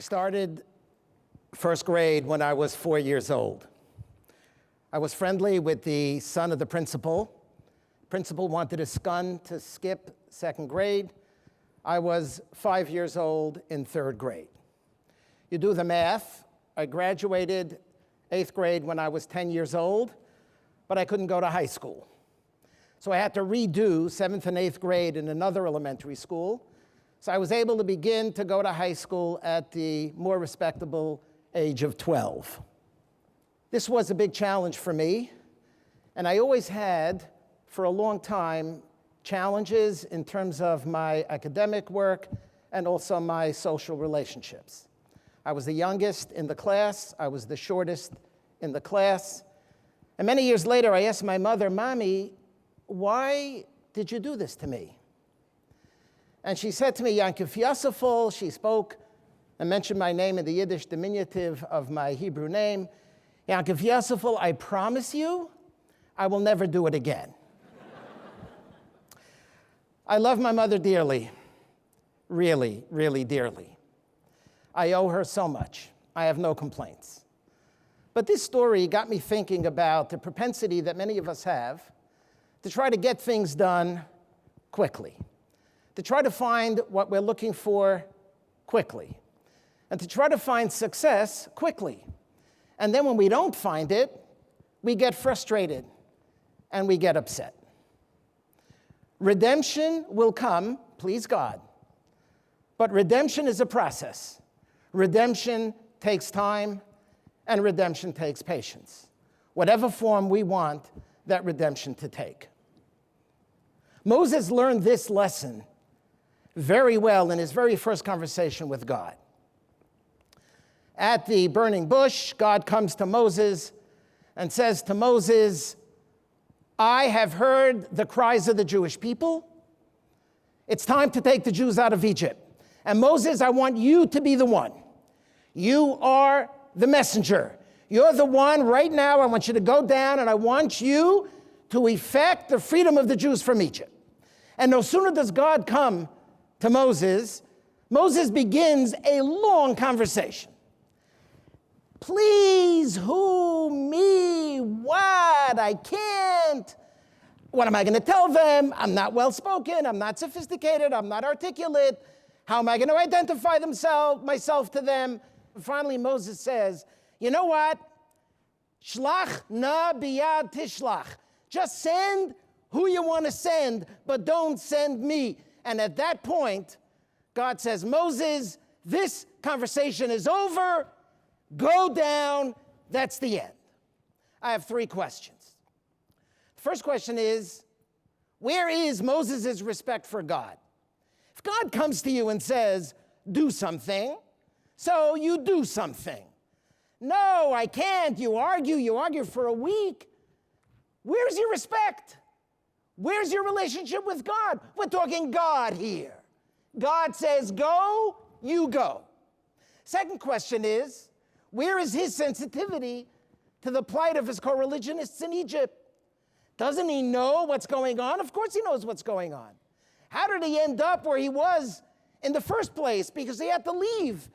started first grade when I was 4 years old. I was friendly with the son of the principal. Principal wanted his son to skip second grade. I was 5 years old in third grade. You do the math. I graduated eighth grade when I was 10 years old, but I couldn't go to high school. So I had to redo seventh and eighth grade in another elementary school. So I was able to begin to go to high school at the more respectable age of 12. This was a big challenge for me, and I always had, for a long time, challenges in terms of my academic work and also my social relationships. I was the youngest in the class. I was the shortest in the class. And many years later, I asked my mother, "Mommy, why did you do this to me?" And she said to me, "Yankov Yosefel," she spoke and mentioned my name in the Yiddish diminutive of my Hebrew name. "Yankov Yosefel, I promise you, I will never do it again." I love my mother dearly, really, really dearly. I owe her so much. I have no complaints. But this story got me thinking about the propensity that many of us have to try to get things done quickly, to try to find what we're looking for quickly, and to try to find success quickly. And then when we don't find it, we get frustrated and we get upset. Redemption will come, please God, but redemption is a process. Redemption takes time, and redemption takes patience, whatever form we want that redemption to take. Moses learned this lesson very well in his very first conversation with God. At the burning bush, God comes to Moses and says to Moses, "I have heard the cries of the Jewish people. It's time to take the Jews out of Egypt. And Moses, I want you to be the one. You are the messenger. You're the one right now. I want you to go down and I want you to effect the freedom of the Jews from Egypt." And no sooner does God come to Moses, Moses begins a long conversation. "Please, who, me, what? I can't. What am I going to tell them? I'm not well-spoken. I'm not sophisticated. I'm not articulate. How am I going to identify myself to them?" And finally, Moses says, "You know what? Shlach na biyad tishlach. Just send who you want to send, but don't send me." And at that point, God says, "Moses, this conversation is over. Go down." That's the end. I have three questions. The first question is, where is Moses' respect for God? If God comes to you and says, "Do something," so you do something. "No, I can't." You argue for a week. Where's your respect? Where's your relationship with God? We're talking God here. God says, "Go," you go. Second question is, where is his sensitivity to the plight of his co-religionists in Egypt? Doesn't he know what's going on? Of course he knows what's going on. How did he end up where he was in the first place? Because he had to leave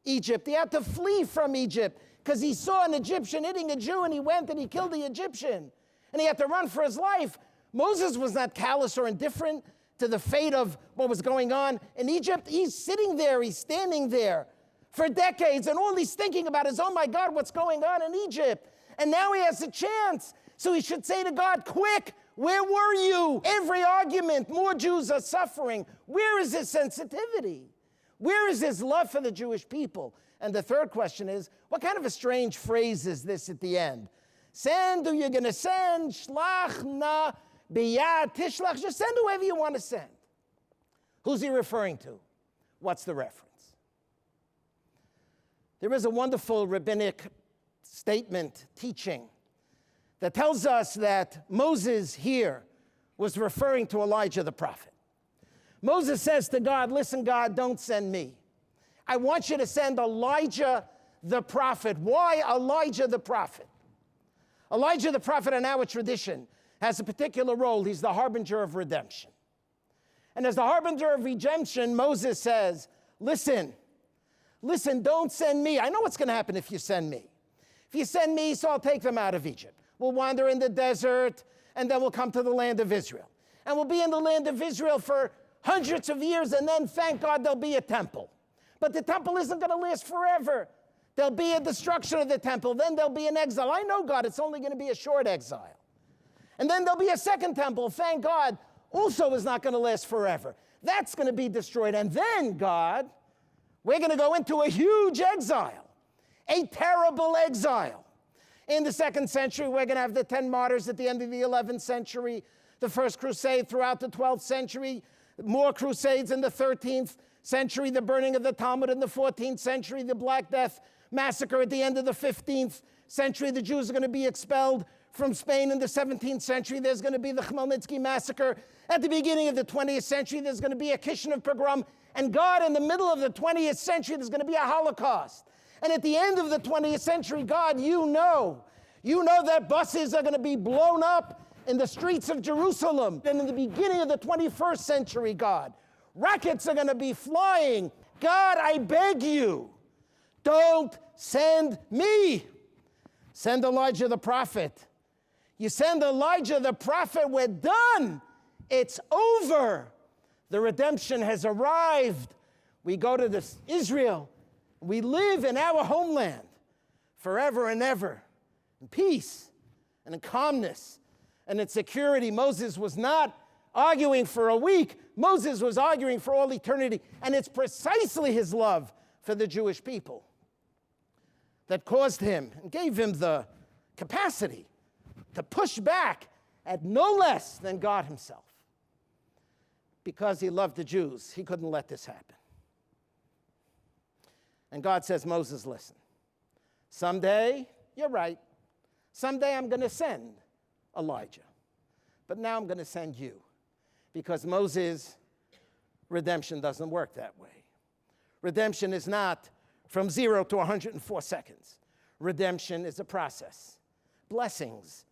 Egypt. He had to flee from Egypt because he saw an Egyptian hitting a Jew and he went and he killed the Egyptian. And he had to run for his life. Moses was not callous or indifferent to the fate of what was going on in Egypt. He's sitting there, he's standing there for decades, and all he's thinking about is, "Oh my God, what's going on in Egypt?" And now he has a chance. So he should say to God, "Quick, where were you? Every argument, more Jews are suffering." Where is his sensitivity? Where is his love for the Jewish people? And the third question is, what kind of a strange phrase is this at the end? Send who you're going to send. Shlach na biyad tishlach. Just send whoever you want to send. Who's he referring to? What's the reference? There is a wonderful rabbinic statement, teaching, that tells us that Moses here was referring to Elijah the prophet. Moses says to God, "Listen, God, don't send me. I want you to send Elijah the prophet." Why Elijah the prophet? Elijah the prophet in our tradition has a particular role. He's the harbinger of redemption. And as the harbinger of redemption, Moses says, "Listen, Listen, don't send me. I know what's going to happen if you send me. If you send me, so I'll take them out of Egypt. We'll wander in the desert, and then we'll come to the land of Israel. And we'll be in the land of Israel for hundreds of years, and then, thank God, there'll be a temple. But the temple isn't going to last forever. There'll be a destruction of the temple. Then there'll be an exile. I know, God, it's only going to be a short exile. And then there'll be a second temple, thank God, also is not going to last forever. That's going to be destroyed. And then, God, we're going to go into a huge exile, a terrible exile. In the 2nd century, we're going to have the 10 martyrs at the end of the 11th century, the First Crusade throughout the 12th century, more crusades in the 13th century, the burning of the Talmud in the 14th century, the Black Death massacre at the end of the 15th century. The Jews are going to be expelled from Spain in the 17th century. There's going to be the Khmelnytsky massacre. At the beginning of the 20th century, there's going to be a Kishinev pogrom. And God, in the middle of the 20th century, there's going to be a Holocaust. And at the end of the 20th century, God, you know that buses are going to be blown up in the streets of Jerusalem. And in the beginning of the 21st century, God, rockets are going to be flying. God, I beg you, don't send me. Send Elijah the prophet. You send Elijah the prophet, we're done. It's over. The redemption has arrived. We go to Israel. We live in our homeland forever and ever in peace and in calmness and in security. Moses was not arguing for a week. Moses was arguing for all eternity. And it's precisely his love for the Jewish people that caused him and gave him the capacity to push back at no less than God himself. Because he loved the Jews, he couldn't let this happen. And God says, Moses, listen, someday, you're right, someday I'm going to send Elijah. But now I'm going to send you. Because Moses, redemption doesn't work that way. Redemption is not from 0 to 104 seconds. Redemption is a process. Blessings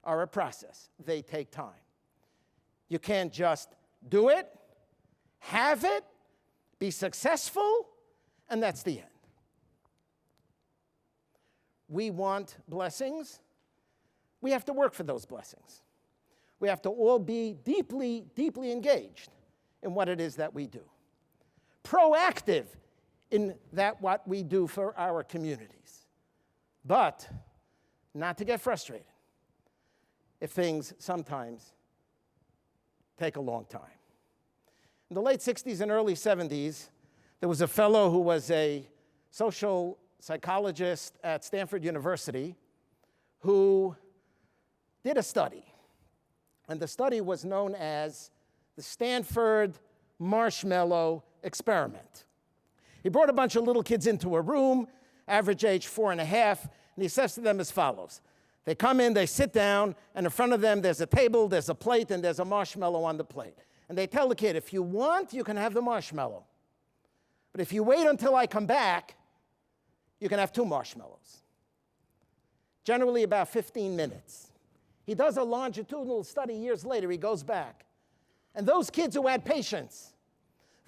are a process. They take time. You can't just do it, have it, be successful, and that's the end. We want blessings. We have to work for those blessings. We have to all be deeply, deeply engaged in what it is that we do. Proactive in that what we do for our communities. But not to get frustrated if things sometimes take a long time. In the late 60s and early 70s, there was a fellow who was a social psychologist at Stanford University who did a study. And the study was known as the Stanford Marshmallow experiment. He brought a bunch of little kids into a room, average age 4.5, and he says to them as follows. They come in, they sit down, and in front of them there's a table, there's a plate, and there's a marshmallow on the plate. And they tell the kid, if you want, you can have the marshmallow. But if you wait until I come back, you can have 2 marshmallows. Generally about 15 minutes. He does a longitudinal study years later. He goes back. And those kids who had patience,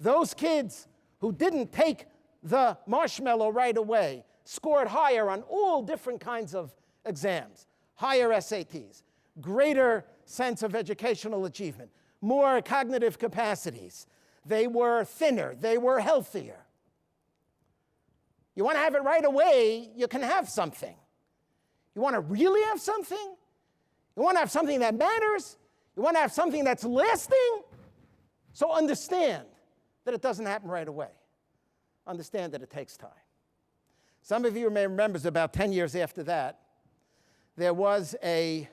those kids who didn't take the marshmallow right away, scored higher on all different kinds of exams, higher SATs, greater sense of educational achievement, more cognitive capacities. They were thinner. They were healthier. You want to have it right away, you can have something. You want to really have something? You want to have something that matters? You want to have something that's lasting? So understand that it doesn't happen right away. Understand that it takes time. Some of you may remember about 10 years after that, there was a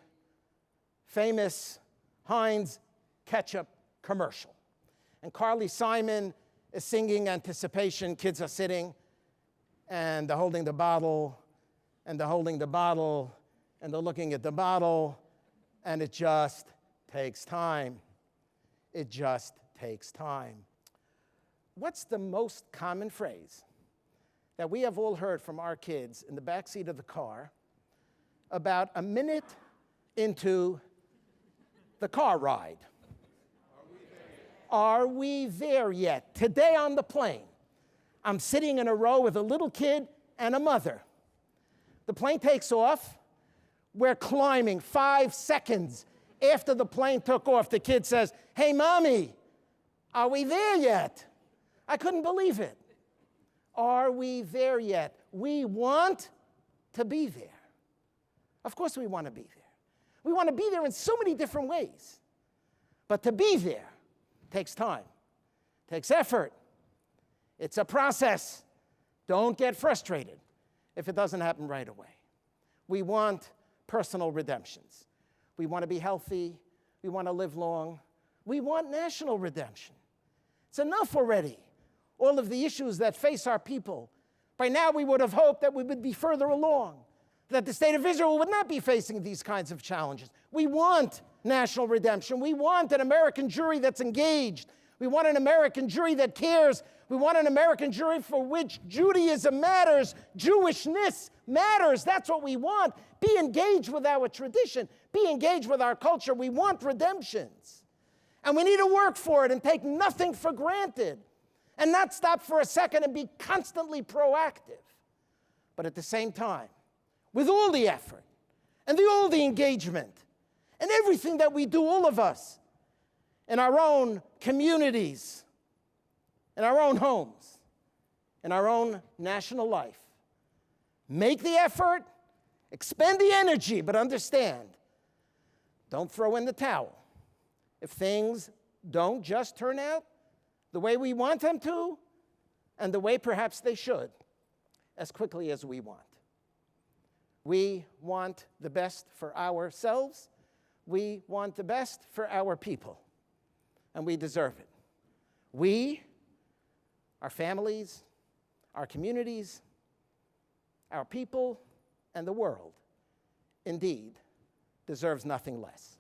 famous Heinz ketchup commercial. And Carly Simon is singing Anticipation. Kids are sitting, and they're holding the bottle, and they're holding the bottle, and they're looking at the bottle, and it just takes time. It just takes time. What's the most common phrase that we have all heard from our kids in the backseat of the car about a minute into the car ride? Are we there yet? Today on the plane, I'm sitting in a row with a little kid and a mother. The plane takes off. We're climbing 5 seconds after the plane took off. The kid says, "Hey, Mommy, are we there yet?" I couldn't believe it. Are we there yet? We want to be there. Of course we want to be there. We want to be there in so many different ways. But to be there takes time, takes effort. It's a process. Don't get frustrated if it doesn't happen right away. We want personal redemptions. We want to be healthy. We want to live long. We want national redemption. It's enough already. All of the issues that face our people. By now we would have hoped that we would be further along, that the state of Israel would not be facing these kinds of challenges. We want national redemption. We want an American jury that's engaged. We want an American jury that cares. We want an American jury for which Judaism matters, Jewishness matters. That's what we want. Be engaged with our tradition. Be engaged with our culture. We want redemptions. And we need to work for it and take nothing for granted and not stop for a second and be constantly proactive. But at the same time, with all the effort and all the engagement and everything that we do, all of us, in our own communities, in our own homes, in our own national life, make the effort, expend the energy, but understand, don't throw in the towel. If things don't just turn out the way we want them to, and the way perhaps they should, as quickly as we want. We want the best for ourselves. We want the best for our people, and we deserve it. We, our families, our communities, our people, and the world, indeed, deserves nothing less.